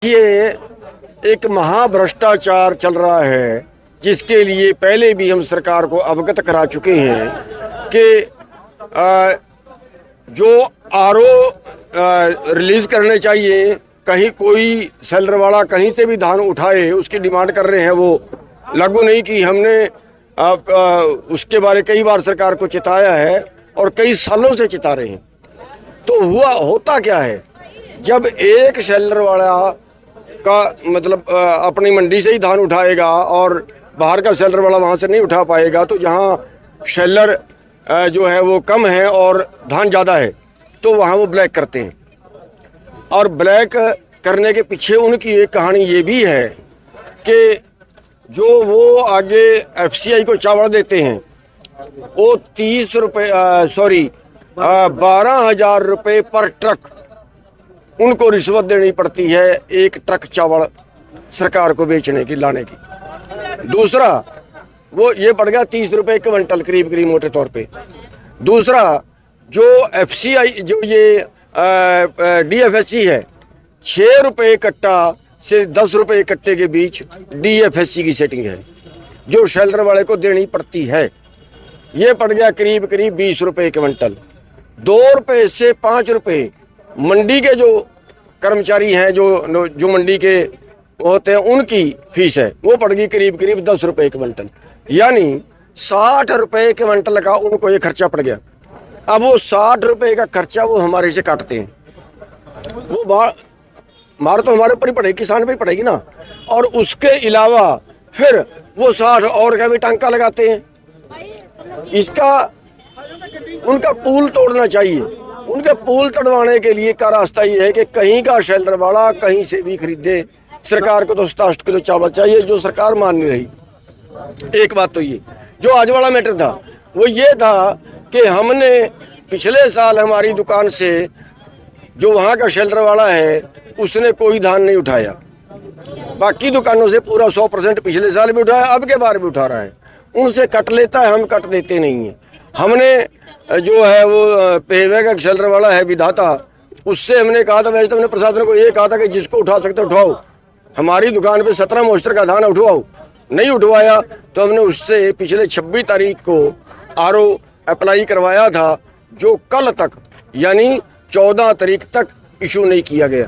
ये एक महाभ्रष्टाचार चल रहा है, जिसके लिए पहले भी हम सरकार को अवगत करा चुके हैं कि जो आरओ रिलीज करने चाहिए, कहीं कोई सेलर वाला कहीं से भी धान उठाए उसकी डिमांड कर रहे हैं, वो लागू नहीं की। हमने उसके बारे कई बार सरकार को चिताया है और कई सालों से चिता रहे हैं। तो होता क्या है, जब एक सेलर वाला का मतलब अपनी मंडी से ही धान उठाएगा और बाहर का सेलर वाला वहाँ से नहीं उठा पाएगा, तो जहाँ सेलर जो है वो कम है और धान ज़्यादा है तो वहाँ वो ब्लैक करते हैं। और ब्लैक करने के पीछे उनकी एक कहानी ये भी है कि जो वो आगे एफसीआई को चावल देते हैं वो 12,000 रुपये पर ट्रक उनको रिश्वत देनी पड़ती है एक ट्रक चावल सरकार को बेचने की, लाने की। दूसरा, वो ये पड़ गया 30 रुपये क्विंटल करीब मोटे तौर पे। दूसरा, जो एफसीआई जो ये डीएफएससी है, 6 रुपये कट्टा से 10 रुपये कट्टे के बीच डीएफएससी की सेटिंग है जो शेल्टर वाले को देनी पड़ती है। ये पड़ गया करीब 20 रुपये क्विंटल। 2 रुपये से 5 रुपये मंडी के जो कर्मचारी हैं, जो मंडी के होते हैं, उनकी फीस है, वो पड़ गई करीब 10 रुपये क्विंटल। यानी 60 रुपये क्विंटल का उनको ये खर्चा पड़ गया। अब वो 60 रुपये का खर्चा वो हमारे से काटते हैं, वो मार तो हमारे ऊपर ही पड़ेगी, किसान पे ही पड़ेगी ना। और उसके अलावा फिर वो 60 और का भी टांका लगाते हैं। इसका उनका पुल तोड़ना चाहिए। उनके पुल तोड़वाने के लिए का रास्ता ये है कि कहीं का शेल्टर वाला कहीं से भी खरीदे। सरकार को तो 67 किलो चावल चाहिए, जो सरकार मान नहीं रही। एक बात तो ये जो आज वाला मैटर था वो ये था कि हमने पिछले साल हमारी दुकान से जो वहाँ का शेल्टर वाला है उसने कोई धान नहीं उठाया। बाकी दुकानों से पूरा 100% पिछले साल भी उठाया, अब के बार भी उठा रहा है। उनसे कट लेता है, हम कट देते नहीं हैं। हमने जो है वो पेहवे का शेल्टर वाला है विधाता, उससे हमने कहा था, वैसे तो हमने प्रशासन को ये कहा था कि जिसको उठा सकते उठाओ, हमारी दुकान पे 17 मोस्टर का धान उठवाओ। नहीं उठवाया तो हमने उससे पिछले 26 तारीख को आरओ अप्लाई करवाया था, जो कल तक यानी 14 तारीख तक इशू नहीं किया गया।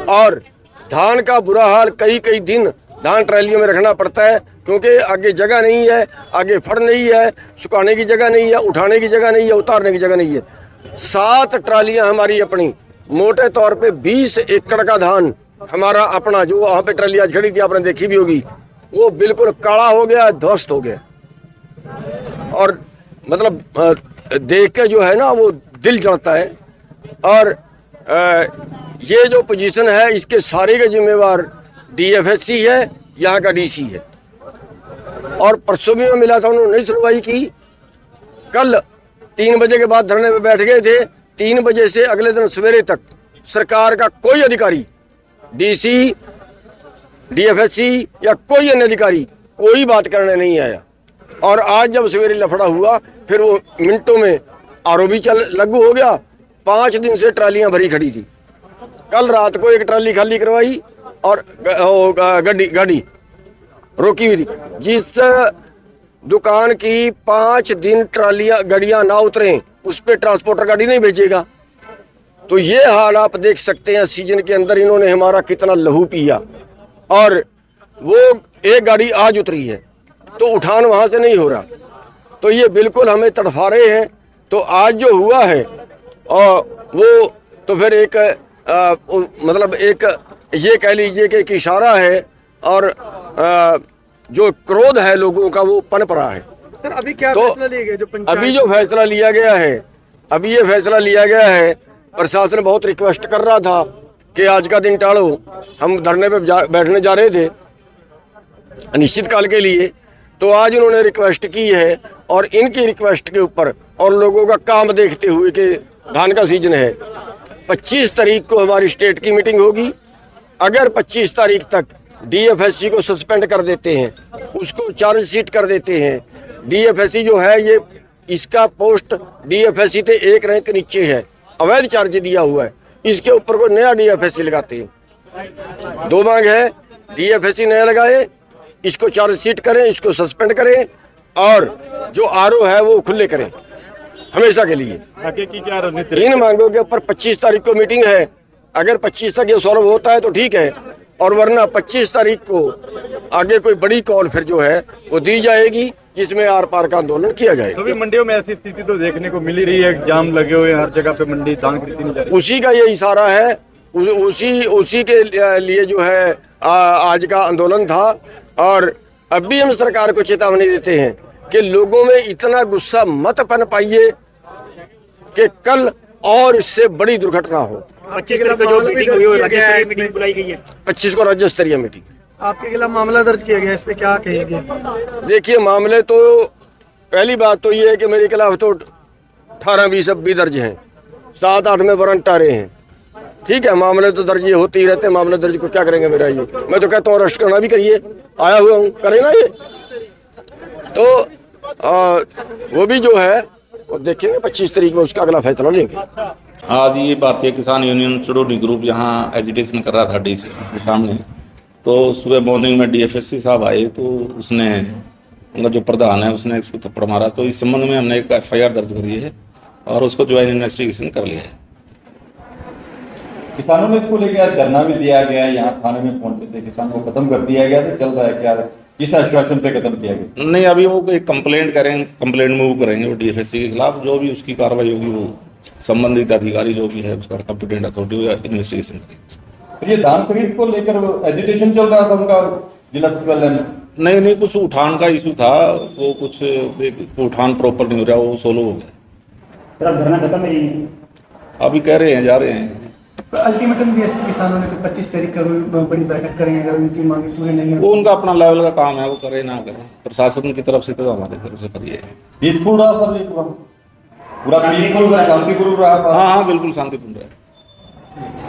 और धान का बुरा हाल, कई दिन धान ट्रैलियों में रखना पड़ता है क्योंकि आगे जगह नहीं है, आगे फड़ नहीं है, सुखाने की जगह नहीं है, उठाने की जगह नहीं है, उतारने की जगह नहीं है। 7 ट्रालियां हमारी अपनी, मोटे तौर पे 20 एकड़ का धान हमारा अपना, जो वहाँ पे ट्राली आज खड़ी थी आपने देखी भी होगी, वो बिल्कुल काला हो गया, ध्वस्त हो गया। और मतलब देख के जो है ना वो दिल जलता है। और ये जो पोजीशन है इसके सारे के जिम्मेवार डीएफएससी है, यहाँ का डीसी है। और परसों भी मैं मिला था, उन्होंने नहीं सुनवाई की। कल 3 बजे के बाद धरने में बैठ गए थे। 3 बजे से अगले दिन सवेरे तक सरकार का कोई अधिकारी, डीसी, डीएफएससी या कोई अन्य अधिकारी कोई बात करने नहीं आया। और आज जब सवेरे लफड़ा हुआ, फिर वो मिनटों में आरओ भी लागू हो गया। 5 दिन से ट्रालियां भरी खड़ी थी। कल रात को एक ट्राली खाली करवाई और गाड़ी रोकी हुई थी। जिस दुकान की 5 दिन गाड़ियां ना उतरें, उस पर ट्रांसपोर्टर गाड़ी नहीं भेजेगा। तो ये हाल आप देख सकते हैं, सीजन के अंदर इन्होंने हमारा कितना लहू पिया। और वो एक गाड़ी आज उतरी है तो उठान वहाँ से नहीं हो रहा। तो ये बिल्कुल हमें तड़फा रहे हैं। तो आज जो हुआ है और वो तो फिर एक मतलब एक ये कह लीजिए कि एक इशारा है। और जो क्रोध है लोगों का वो पनप रहा है। सर अभी क्या तो फैसला लिया गया? अभी जो फैसला लिया गया है, अभी ये फैसला लिया गया है, प्रशासन बहुत रिक्वेस्ट कर रहा था कि आज का दिन टालो। हम धरने पे बैठने जा रहे थे अनिश्चित काल के लिए, तो आज उन्होंने रिक्वेस्ट की है। और इनकी रिक्वेस्ट के ऊपर और लोगों का काम देखते हुए कि धान का सीजन है, 25 तारीख को हमारी स्टेट की मीटिंग होगी। अगर 25 तारीख तक डीएफएससी को सस्पेंड कर देते हैं, उसको चार्जशीट कर देते हैं। डीएफएससी जो है ये, इसका पोस्ट डीएफएससी से 1 रैंक नीचे है, अवैध चार्ज दिया हुआ है। इसके ऊपर कोई नया डीएफएससी लगाते हैं दो मांग है, डीएफएससी नया लगाए, इसको चार्जशीट करें, इसको सस्पेंड करें और जो आरओ है वो खुले करें हमेशा के लिए। आगे की क्या रणनीति? इन मांगों के ऊपर 25 तारीख को मीटिंग है। अगर 25 तक ये सॉल्व होता है तो ठीक है, और वरना 25 तारीख को आगे कोई बड़ी कॉल फिर जो है वो दी जाएगी, जिसमें आर पार का आंदोलन किया जाएगा। सभी मंडियों में ऐसी स्थिति तो देखने को मिल ही रही है, जाम लगे हुए हैं हर जगह पे, मंडी दान खरीदी नहीं जा रही। उसी का ये इशारा है, उसी के लिए जो है आज का आंदोलन था। और अब भी हम सरकार को चेतावनी देते हैं कि लोगों में इतना गुस्सा मत पन पाइए कि कल और इससे बड़ी दुर्घटना हो। 25 तारीख को जो मीटिंग हुई है, राज्य स्तरीय मीटिंग बुलाई गई है। 25 को राज्य स्तरीय मीटिंग। आपके खिलाफ मामला दर्ज किया गया, इस पे क्या कहेंगे? देखिए, मामले तो पहली बात तो ये है कि मेरे खिलाफ तो 18-20 अब भी दर्ज हैं, 7-8 में वारंट आ रहे हैं। ठीक है, मामले तो दर्ज ये होते ही रहते हैं, मामले दर्ज को क्या करेंगे मेरा ये। मैं तो कहता हूँ अरेस्ट करना भी करिए, आया हुआ हूँ, करे ना ये। तो वो भी जो है वो देखेंगे 25 तारीख में उसका अगला फैसला लेंगे। आज ये भारतीय किसान यूनियन चुड़ोली ग्रुप यहाँ एजिटेशन कर रहा था डीसी के सामने। तो सुबह मॉर्निंग में डीएफएससी साहब आए तो उसने, उनका जो प्रधान है उसने उसको थप्पड़ मारा। तो इस संबंध में हमने एक एफआईआर दर्ज करी है और उसको ज्वाइन इन्वेस्टिगेशन कर लिया है। किसानों ने इसको लेकर धरना भी दिया गया, यहाँ थाने में पहुंचे थे, किसान को खत्म कर दिया गया, तो चल रहा है क्या, किस आश्वासन पे खत्म किया गया? नहीं, अभी वो कोई कंप्लेंट करेंगे, कंप्लेंट मूव करेंगे वो डीएफएससी के खिलाफ। जो भी उसकी कार्रवाई होगी वो संबंधित अधिकारी जो भी है उसका कंपिटेंट अथॉरिटी इन्वेस्टिगेशन करेगी। तो ये धान खरीद को लेकर एजिटेशन चल रहा था उनका जिला सचिवालय में? नहीं, कुछ उठान का इशू था, वो कुछ उठान प्रॉपर नहीं हो रहा, वो सोलो हो गया। सर धरना खत्म है? अभी कह रहे हैं, जा रहे हैं। अल्टीमेटम दिया किसानों ने कि 25 तारीख का कोई बड़ी बैठक करेंगे, अगर उनकी मांगे पूरी नहीं वो उनका अपना लेवल का काम है, वो करे ना करे। प्रशासन की तरफ से तो हमारे तरफ से करिए। पीसफुल रहा सर, ये पूरा पीसफुल, शांतिपूर्ण रहा? हाँ, बिल्कुल शांतिपूर्ण रहा।